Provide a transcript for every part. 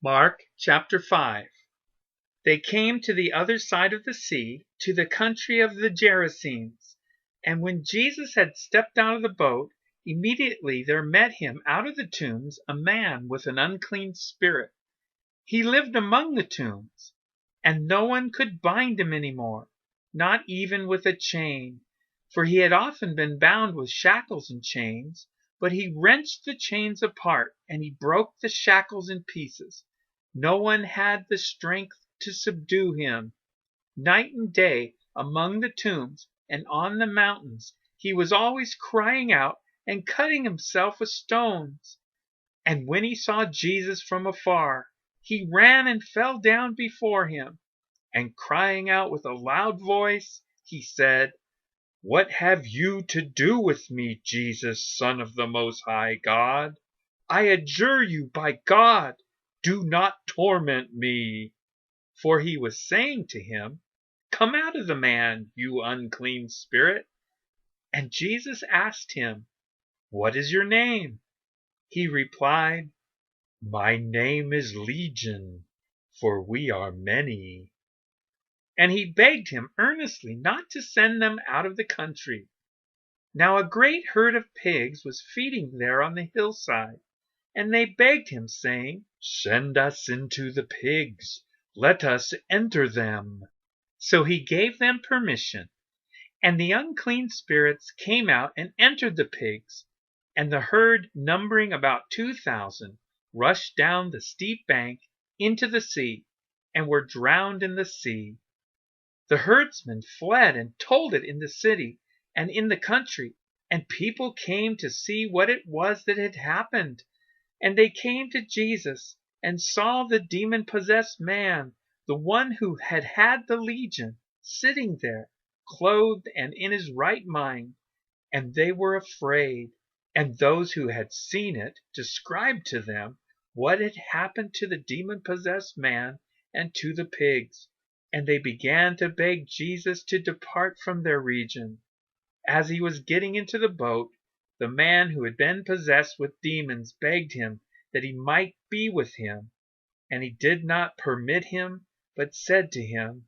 Mark chapter 5. They came to the other side of the sea, to the country of the Gerasenes. And when Jesus had stepped out of the boat, immediately there met him out of the tombs a man with an unclean spirit. He lived among the tombs, and no one could bind him any more, not even with a chain, for he had often been bound with shackles and chains. But he wrenched the chains apart, and he broke the shackles in pieces. No one had the strength to subdue him. Night and day, among the tombs and on the mountains, he was always crying out and cutting himself with stones. And when he saw Jesus from afar, he ran and fell down before him, and crying out with a loud voice, he said, "What have you to do with me, Jesus, Son of the Most High God? I adjure you by God, do not torment me." For he was saying to him, "Come out of the man, you unclean spirit." And Jesus asked him, "What is your name?" He replied, "My name is Legion, for we are many." And he begged him earnestly not to send them out of the country. Now a great herd of pigs was feeding there on the hillside, and they begged him, saying, "Send us into the pigs, let us enter them." So he gave them permission, and the unclean spirits came out and entered the pigs, and the herd, numbering about 2,000, rushed down the steep bank into the sea, and were drowned in the sea. The herdsmen fled and told it in the city and in the country, and people came to see what it was that had happened. And they came to Jesus and saw the demon-possessed man, the one who had had the legion, sitting there, clothed and in his right mind, and they were afraid. And those who had seen it described to them what had happened to the demon-possessed man and to the pigs. And they began to beg Jesus to depart from their region. As he was getting into the boat, the man who had been possessed with demons begged him that he might be with him. And he did not permit him, but said to him,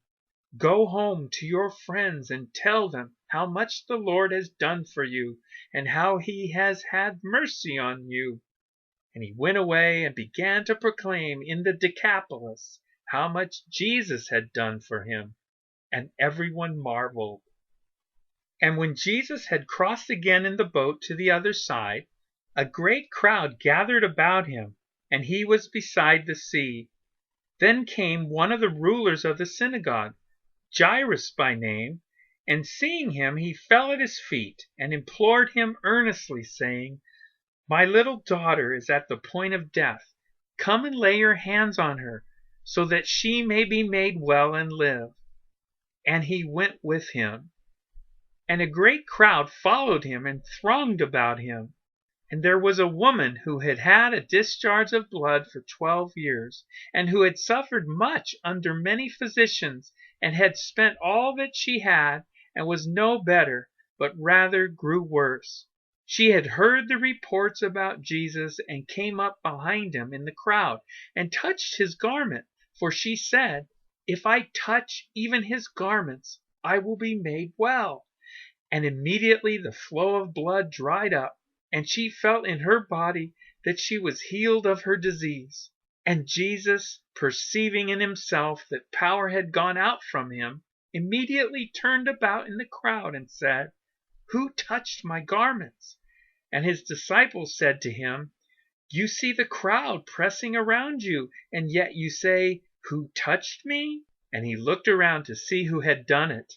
"Go home to your friends and tell them how much the Lord has done for you, and how he has had mercy on you." And he went away and began to proclaim in the Decapolis how much Jesus had done for him, and everyone marveled. And when Jesus had crossed again in the boat to the other side, a great crowd gathered about him, and he was beside the sea. Then came one of the rulers of the synagogue, Jairus by name, and seeing him he fell at his feet and implored him earnestly, saying, "My little daughter is at the point of death. Come and lay your hands on her, so that she may be made well and live." And he went with him. And a great crowd followed him and thronged about him. And there was a woman who had had a discharge of blood for 12 years, and who had suffered much under many physicians, and had spent all that she had, and was no better, but rather grew worse. She had heard the reports about Jesus, and came up behind him in the crowd, and touched his garment, for she said, "If I touch even his garments, I will be made well." And immediately the flow of blood dried up, and she felt in her body that she was healed of her disease. And Jesus, perceiving in himself that power had gone out from him, immediately turned about in the crowd and said, "Who touched my garments?" And his disciples said to him, "You see the crowd pressing around you, and yet you say, 'Who touched me?'" And he looked around to see who had done it.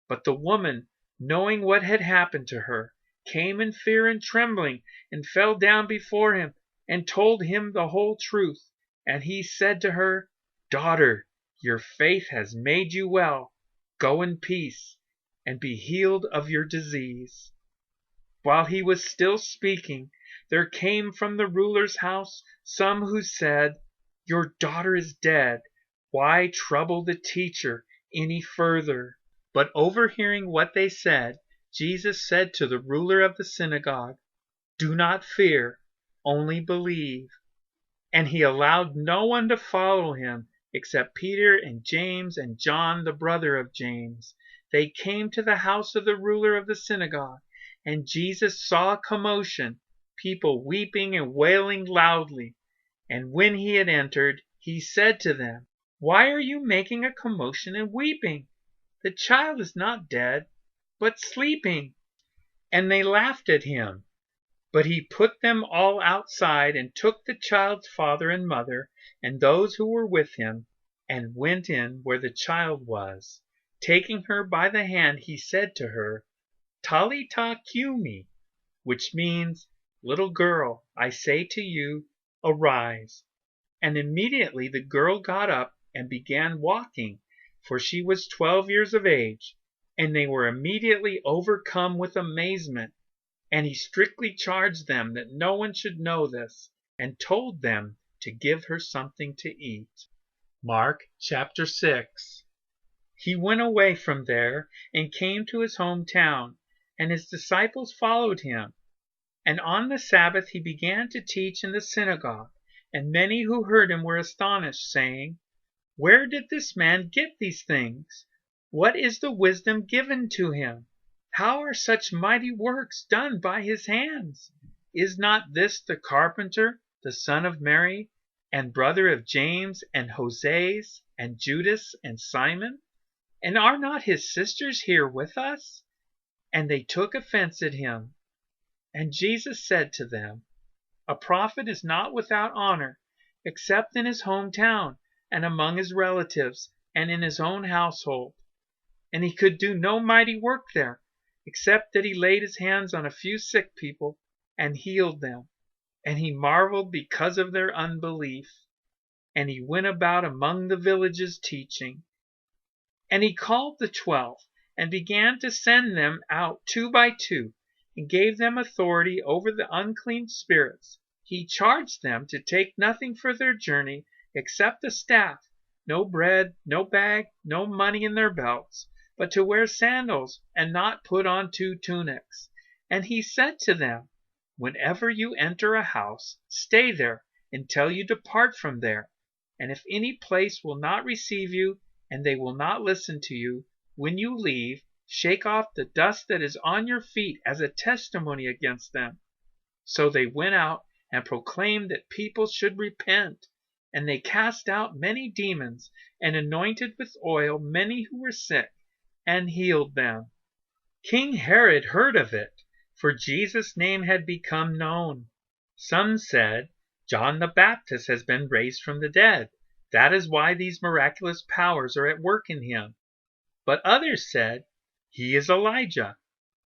But the woman, knowing what had happened to her, came in fear and trembling, and fell down before him, and told him the whole truth. And he said to her, "Daughter, your faith has made you well. Go in peace, and be healed of your disease." While he was still speaking, there came from the ruler's house some who said, "Your daughter is dead. Why trouble the teacher any further?" But overhearing what they said, Jesus said to the ruler of the synagogue, "Do not fear, only believe." And he allowed no one to follow him except Peter and James and John, the brother of James. They came to the house of the ruler of the synagogue, and Jesus saw a commotion, people weeping and wailing loudly. And when he had entered, he said to them, "Why are you making a commotion and weeping? The child is not dead, but sleeping." And they laughed at him. But he put them all outside, and took the child's father and mother, and those who were with him, and went in where the child was. Taking her by the hand, he said to her, "Talitha cumi," which means, "Little girl, I say to you, arise." And immediately the girl got up and began walking, for she was 12 years of age, and they were immediately overcome with amazement. And he strictly charged them that no one should know this, and told them to give her something to eat. Mark chapter 6. He went away from there and came to his hometown, and his disciples followed him. And on the Sabbath he began to teach in the synagogue, and many who heard him were astonished, saying, "Where did this man get these things? What is the wisdom given to him? How are such mighty works done by his hands? Is not this the carpenter, the son of Mary, and brother of James and Joses and Judas and Simon? And are not his sisters here with us?" And they took offense at him. And Jesus said to them, "A prophet is not without honor, except in his hometown, and among his relatives, and in his own household." And he could do no mighty work there, except that he laid his hands on a few sick people and healed them. And he marveled because of their unbelief. And he went about among the villages teaching. And he called the 12, and began to send them out 2 by 2, and gave them authority over the unclean spirits. He charged them to take nothing for their journey except a staff, no bread, no bag, no money in their belts, but to wear sandals, and not put on 2 tunics. And he said to them, "Whenever you enter a house, stay there until you depart from there. And if any place will not receive you, and they will not listen to you, when you leave, shake off the dust that is on your feet as a testimony against them." So they went out and proclaimed that people should repent. And they cast out many demons, and anointed with oil many who were sick, and healed them. King Herod heard of it, for Jesus' name had become known. Some said, "John the Baptist has been raised from the dead. That is why these miraculous powers are at work in him." But others said, "He is Elijah."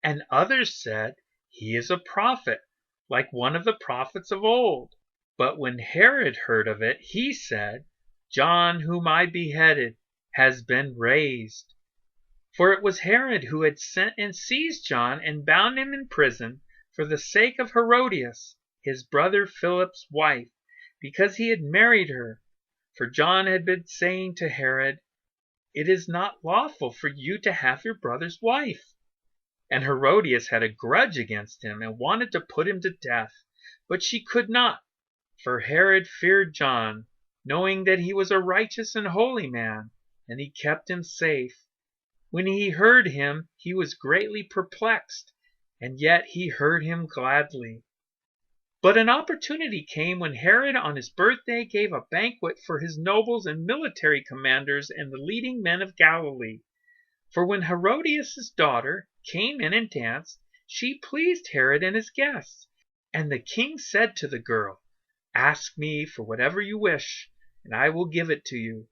And others said, "He is a prophet, like one of the prophets of old." But when Herod heard of it, he said, "John, whom I beheaded, has been raised." For it was Herod who had sent and seized John and bound him in prison for the sake of Herodias, his brother Philip's wife, because he had married her. For John had been saying to Herod, "It is not lawful for you to have your brother's wife." And Herodias had a grudge against him and wanted to put him to death, but she could not, for Herod feared John, knowing that he was a righteous and holy man, and he kept him safe. When he heard him, he was greatly perplexed, and yet he heard him gladly. But an opportunity came when Herod on his birthday gave a banquet for his nobles and military commanders and the leading men of Galilee. For when Herodias' daughter came in and danced, she pleased Herod and his guests. And the king said to the girl, "Ask me for whatever you wish, and I will give it to you."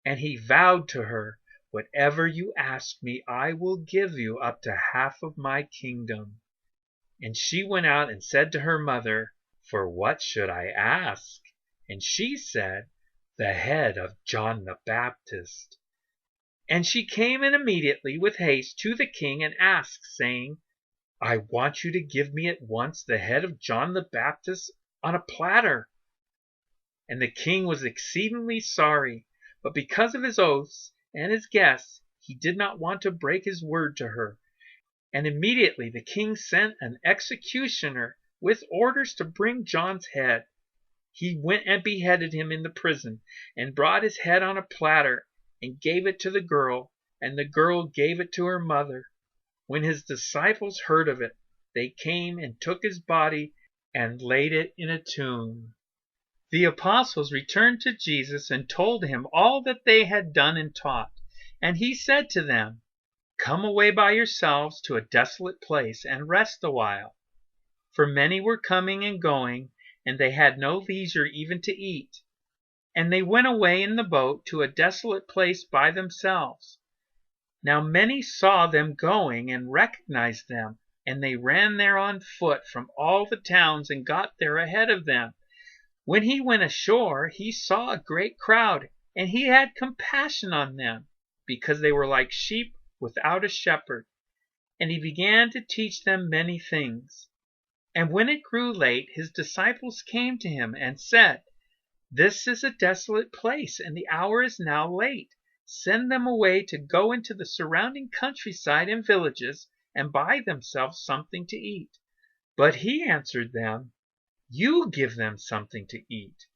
And he vowed to her, "Whatever you ask me, I will give you up to half of my kingdom." And she went out and said to her mother, "For what should I ask?" And she said, "The head of John the Baptist." And she came in immediately with haste to the king and asked, saying, "I want you to give me at once the head of John the Baptist on a platter." And the king was exceedingly sorry, but because of his oaths and his guests, he did not want to break his word to her. And immediately the king sent an executioner with orders to bring John's head. he went and beheaded him in the prison, and brought his head on a platter, and gave it to the girl, and the girl gave it to her mother. When his disciples heard of it, they came and took his body and laid it in a tomb. The apostles returned to Jesus and told him all that they had done and taught. And he said to them, "Come away by yourselves to a desolate place and rest a while." For many were coming and going, and they had no leisure even to eat. And they went away in the boat to a desolate place by themselves. Now many saw them going and recognized them, and they ran there on foot from all the towns and got there ahead of them. When he went ashore, he saw a great crowd, and he had compassion on them, because they were like sheep without a shepherd. And he began to teach them many things. And when it grew late, his disciples came to him and said, "This is a desolate place, and the hour is now late. Send them away to go into the surrounding countryside and villages and buy themselves something to eat." But he answered them, "You give them something to eat."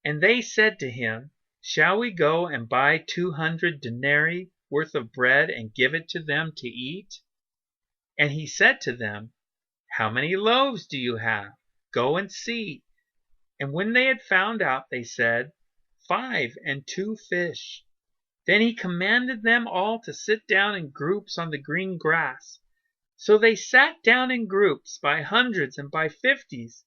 And they said to him, "Shall we go and buy 200 denarii worth of bread and give it to them to eat?" And he said to them, "How many loaves do you have? Go and see." And when they had found out, they said, 5 and 2 fish. Then he commanded them all to sit down in groups on the green grass. So they sat down in groups by hundreds and by 50s.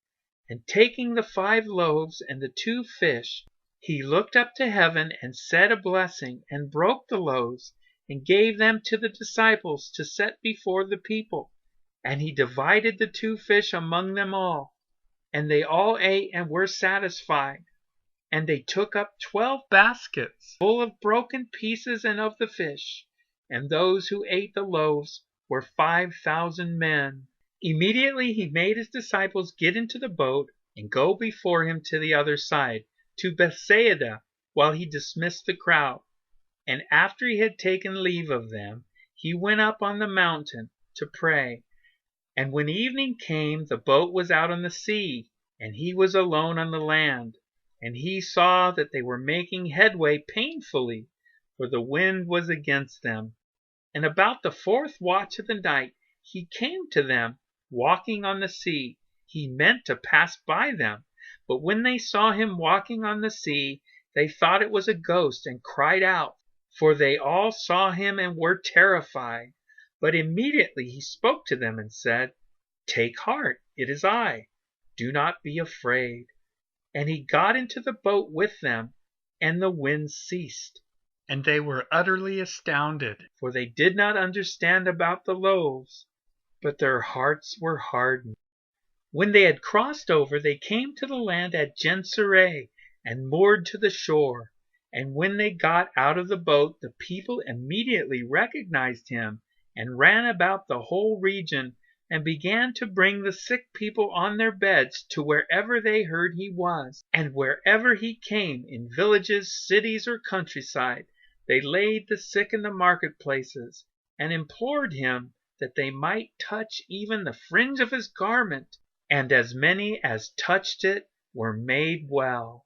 And taking the 5 loaves and the 2 fish, he looked up to heaven and said a blessing, and broke the loaves, and gave them to the disciples to set before the people. And he divided the 2 fish among them all. And they all ate and were satisfied. And they took up 12 baskets full of broken pieces and of the fish. And those who ate the loaves were 5,000 men. Immediately he made his disciples get into the boat and go before him to the other side, to Bethsaida, while he dismissed the crowd. And after he had taken leave of them, he went up on the mountain to pray. And when evening came, the boat was out on the sea, and he was alone on the land. And he saw that they were making headway painfully, for the wind was against them. And about the 4th watch of the night he came to them, walking on the sea. He meant to pass by them, but when they saw him walking on the sea, they thought it was a ghost, and cried out, for they all saw him and were terrified. But immediately he spoke to them and said, "Take heart, it is I. Do not be afraid." And he got into the boat with them, and the wind ceased. And they were utterly astounded, for they did not understand about the loaves, but their hearts were hardened. When they had crossed over, they came to the land at Gennesaret, and moored to the shore. And when they got out of the boat, the people immediately recognized him, and ran about the whole region, and began to bring the sick people on their beds to wherever they heard he was. And wherever he came, in villages, cities, or countryside, they laid the sick in the marketplaces, and implored him that they might touch even the fringe of his garment. And as many as touched it were made well.